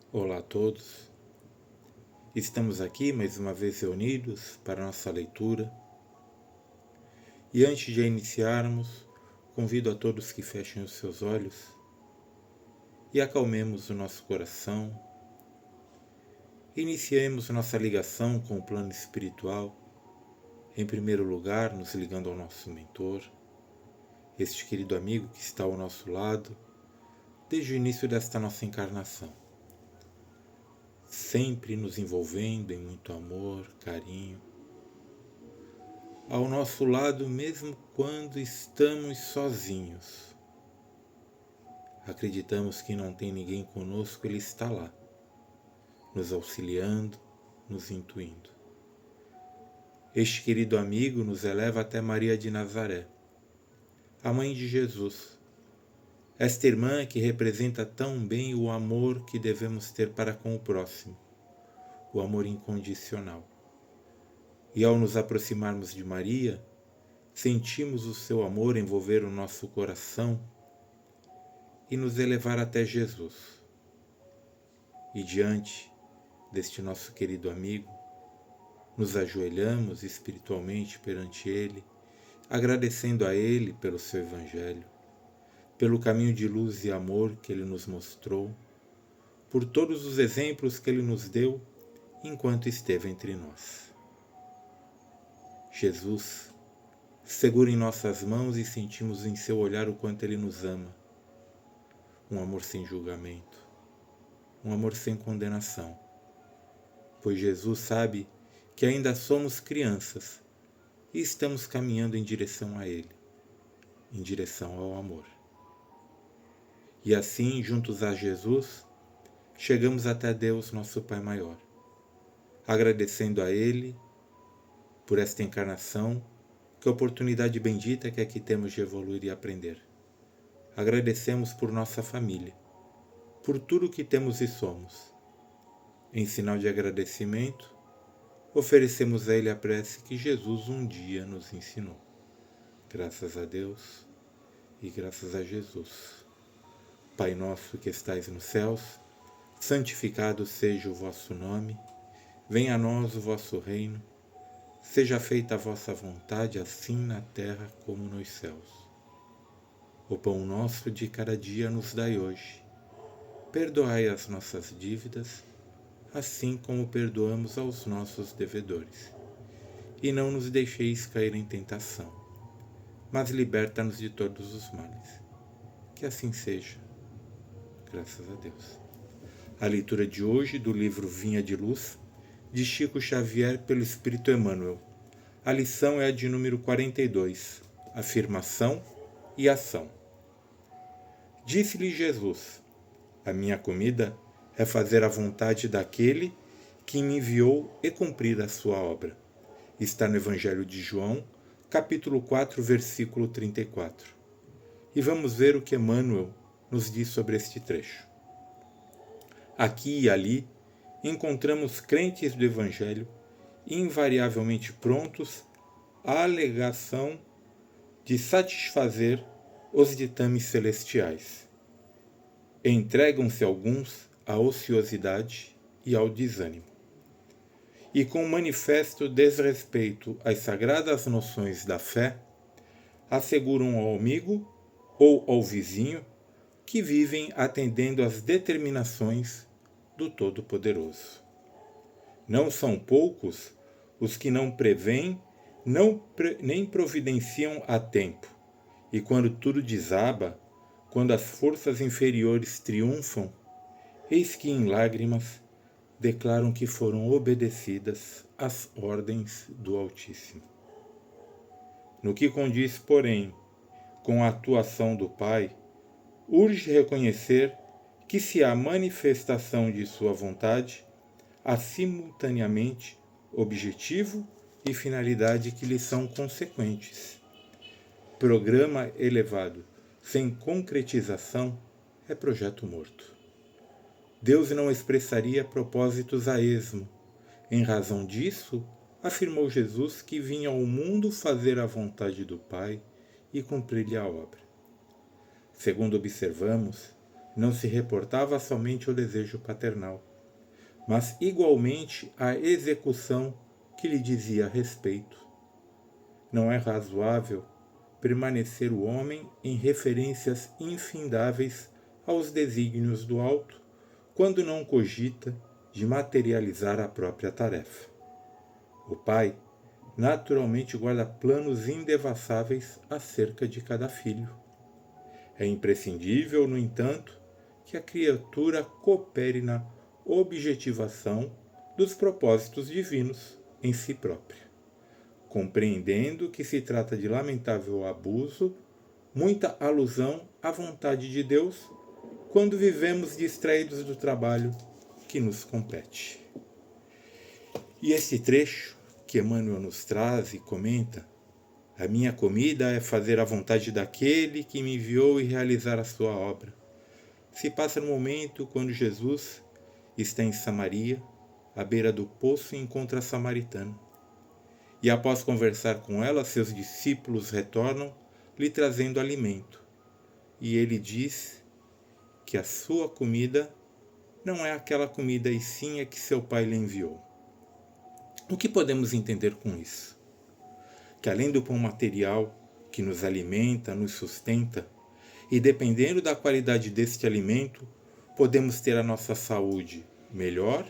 Olá a todos, estamos aqui mais uma vez reunidos para nossa leitura e antes de iniciarmos, convido a todos que fechem os seus olhos e acalmemos o nosso coração, iniciemos nossa ligação com o plano espiritual, em primeiro lugar nos ligando ao nosso mentor, este querido amigo que está ao nosso lado desde o início desta nossa encarnação. Sempre nos envolvendo em muito amor, carinho, ao nosso lado mesmo quando estamos sozinhos. Acreditamos que não tem ninguém conosco, Ele está lá, nos auxiliando, nos intuindo. Este querido amigo nos eleva até Maria de Nazaré, a mãe de Jesus, esta irmã que representa tão bem o amor que devemos ter para com o próximo, o amor incondicional. E ao nos aproximarmos de Maria, sentimos o seu amor envolver o nosso coração e nos elevar até Jesus. E diante deste nosso querido amigo, nos ajoelhamos espiritualmente perante Ele, agradecendo a Ele pelo seu Evangelho, pelo caminho de luz e amor que Ele nos mostrou, por todos os exemplos que Ele nos deu enquanto esteve entre nós. Jesus segura em nossas mãos e sentimos em seu olhar o quanto Ele nos ama. Um amor sem julgamento, um amor sem condenação, pois Jesus sabe que ainda somos crianças e estamos caminhando em direção a Ele, em direção ao amor. E assim, juntos a Jesus, chegamos até Deus, nosso Pai Maior, agradecendo a Ele por esta encarnação, que oportunidade bendita que aqui temos de evoluir e aprender. Agradecemos por nossa família, por tudo que temos e somos. Em sinal de agradecimento, oferecemos a Ele a prece que Jesus um dia nos ensinou. Graças a Deus e graças a Jesus. Pai nosso que estais nos céus, santificado seja o vosso nome, venha a nós o vosso reino, seja feita a vossa vontade, assim na terra como nos céus. O pão nosso de cada dia nos dai hoje. Perdoai as nossas dívidas, assim como perdoamos aos nossos devedores. E não nos deixeis cair em tentação, mas liberta-nos de todos os males. Que assim seja. Graças a Deus. A leitura de hoje do livro Vinha de Luz, de Chico Xavier pelo Espírito Emmanuel. A lição é a de número 42, afirmação e ação. Disse-lhe Jesus: a minha comida é fazer a vontade daquele que me enviou e cumprir a sua obra. Está no Evangelho de João, capítulo 4, versículo 34. E vamos ver o que Emmanuel nos diz sobre este trecho. Aqui e ali encontramos crentes do Evangelho invariavelmente prontos à alegação de satisfazer os ditames celestiais. Entregam-se alguns à ociosidade e ao desânimo. E com manifesto desrespeito às sagradas noções da fé, asseguram ao amigo ou ao vizinho que vivem atendendo às determinações do Todo-Poderoso. Não são poucos os que não prevêem, nem providenciam a tempo, e quando tudo desaba, quando as forças inferiores triunfam, eis que em lágrimas declaram que foram obedecidas às ordens do Altíssimo. No que condiz, porém, com a atuação do Pai, urge reconhecer que se há manifestação de sua vontade, há simultaneamente objetivo e finalidade que lhe são consequentes. Programa elevado sem concretização é projeto morto. Deus não expressaria propósitos a esmo. Em razão disso, afirmou Jesus que vinha ao mundo fazer a vontade do Pai e cumprir-lhe a obra. Segundo observamos, não se reportava somente ao desejo paternal, mas igualmente à execução que lhe dizia respeito. Não é razoável permanecer o homem em referências infindáveis aos desígnios do alto, quando não cogita de materializar a própria tarefa. O pai naturalmente guarda planos indevassáveis acerca de cada filho. É imprescindível, no entanto, que a criatura coopere na objetivação dos propósitos divinos em si própria, compreendendo que se trata de lamentável abuso, muita alusão à vontade de Deus, quando vivemos distraídos do trabalho que nos compete. E esse trecho que Emmanuel nos traz e comenta: a minha comida é fazer a vontade daquele que me enviou e realizar a sua obra, se passa no momento quando Jesus está em Samaria, à beira do poço, e encontra a samaritana. E após conversar com ela, seus discípulos retornam, lhe trazendo alimento. E ele diz que a sua comida não é aquela comida, e sim a que seu pai lhe enviou. O que podemos entender com isso? Que além do pão material que nos alimenta, nos sustenta, e dependendo da qualidade deste alimento, podemos ter a nossa saúde melhor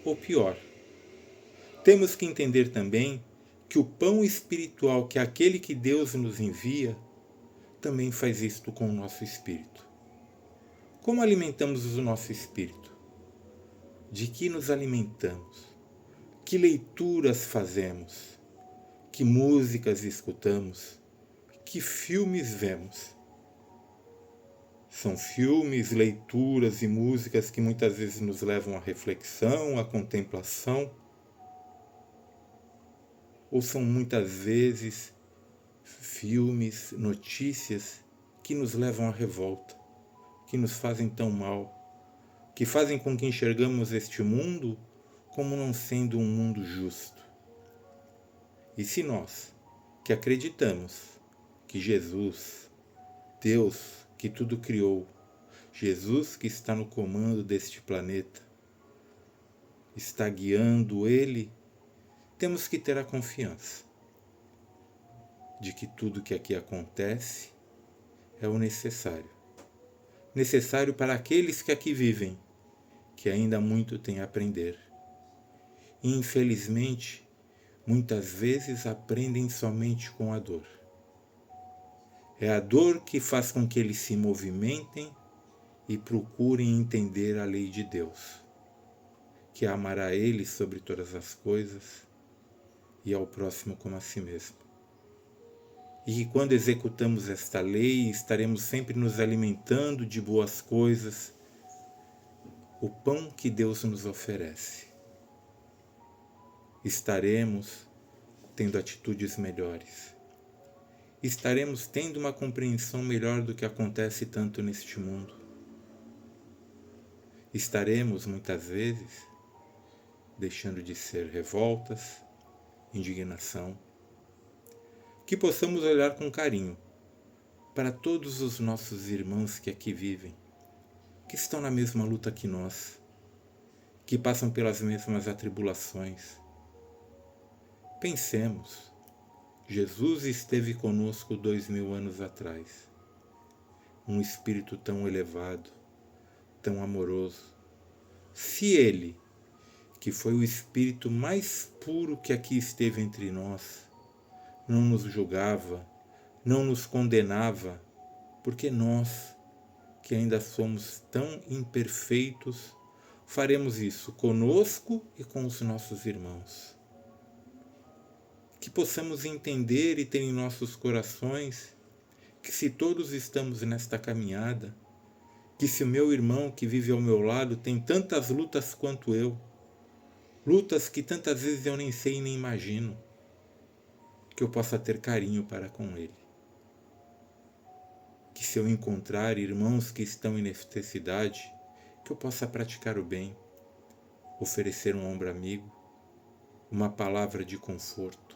ou pior. Temos que entender também que o pão espiritual, que é aquele que Deus nos envia, também faz isto com o nosso espírito. Como alimentamos o nosso espírito? De que nos alimentamos? Que leituras fazemos? Que músicas escutamos? Que filmes vemos? São filmes, leituras e músicas que muitas vezes nos levam à reflexão, à contemplação, ou são muitas vezes filmes, notícias que nos levam à revolta, que nos fazem tão mal, que fazem com que enxergamos este mundo como não sendo um mundo justo. E se nós, que acreditamos que Jesus, Deus que tudo criou, Jesus que está no comando deste planeta, está guiando ele, temos que ter a confiança de que tudo que aqui acontece é o necessário. Necessário para aqueles que aqui vivem, que ainda muito têm a aprender. E, infelizmente, muitas vezes aprendem somente com a dor. É a dor que faz com que eles se movimentem e procurem entender a lei de Deus, que é amar a Ele sobre todas as coisas e ao próximo como a si mesmo. E que quando executamos esta lei, estaremos sempre nos alimentando de boas coisas, o pão que Deus nos oferece. Estaremos tendo atitudes melhores. Estaremos tendo uma compreensão melhor do que acontece tanto neste mundo. Estaremos, muitas vezes, deixando de ser revoltas, indignação, que possamos olhar com carinho para todos os nossos irmãos que aqui vivem, que estão na mesma luta que nós, que passam pelas mesmas atribulações. Pensemos, Jesus esteve conosco 2000 anos atrás, um espírito tão elevado, tão amoroso. Se ele, que foi o espírito mais puro que aqui esteve entre nós, não nos julgava, não nos condenava, porque nós, que ainda somos tão imperfeitos, faremos isso conosco e com os nossos irmãos. Que possamos entender e ter em nossos corações que se todos estamos nesta caminhada, que se o meu irmão que vive ao meu lado tem tantas lutas quanto eu, lutas que tantas vezes eu nem sei e nem imagino, que eu possa ter carinho para com ele. Que se eu encontrar irmãos que estão em necessidade, que eu possa praticar o bem, oferecer um ombro amigo, uma palavra de conforto,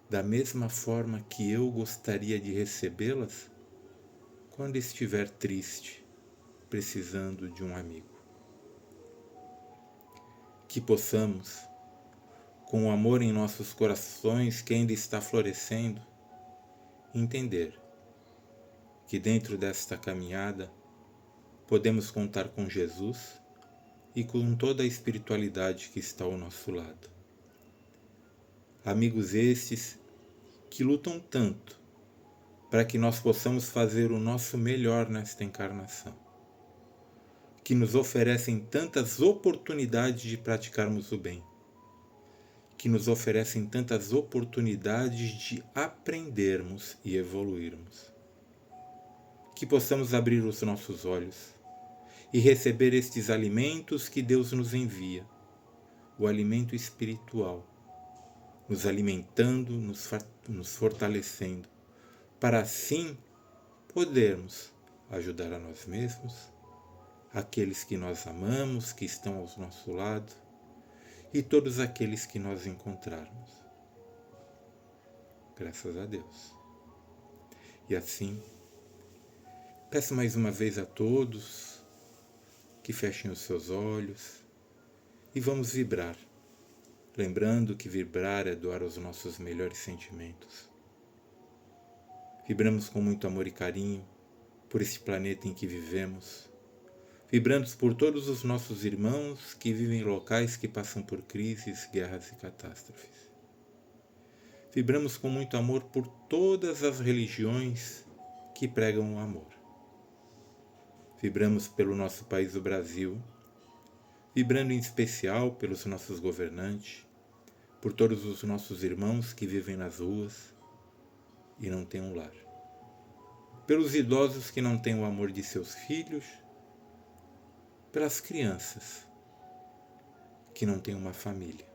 da mesma forma que eu gostaria de recebê-las quando estiver triste, precisando de um amigo. Que possamos, com o amor em nossos corações que ainda está florescendo, entender que dentro desta caminhada podemos contar com Jesus e com toda a espiritualidade que está ao nosso lado. Amigos estes que lutam tanto para que nós possamos fazer o nosso melhor nesta encarnação, que nos oferecem tantas oportunidades de praticarmos o bem, que nos oferecem tantas oportunidades de aprendermos e evoluirmos. Que possamos abrir os nossos olhos e receber estes alimentos que Deus nos envia, o alimento espiritual, nos alimentando, nos fortalecendo, para assim podermos ajudar a nós mesmos, aqueles que nós amamos, que estão ao nosso lado, e todos aqueles que nós encontrarmos. Graças a Deus. E assim, peço mais uma vez a todos que fechem os seus olhos e vamos vibrar, lembrando que vibrar é doar os nossos melhores sentimentos. Vibramos com muito amor e carinho por este planeta em que vivemos, vibrando por todos os nossos irmãos que vivem em locais que passam por crises, guerras e catástrofes. Vibramos com muito amor por todas as religiões que pregam o amor. Vibramos pelo nosso país, o Brasil, vibrando em especial pelos nossos governantes, por todos os nossos irmãos que vivem nas ruas e não têm um lar. Pelos idosos que não têm o amor de seus filhos, pelas crianças que não têm uma família.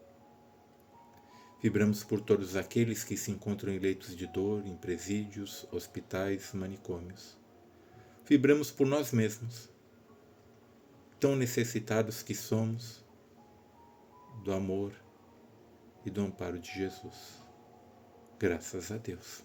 Vibramos por todos aqueles que se encontram em leitos de dor, em presídios, hospitais, manicômios. Vibramos por nós mesmos, tão necessitados que somos do amor e do amparo de Jesus. Graças a Deus.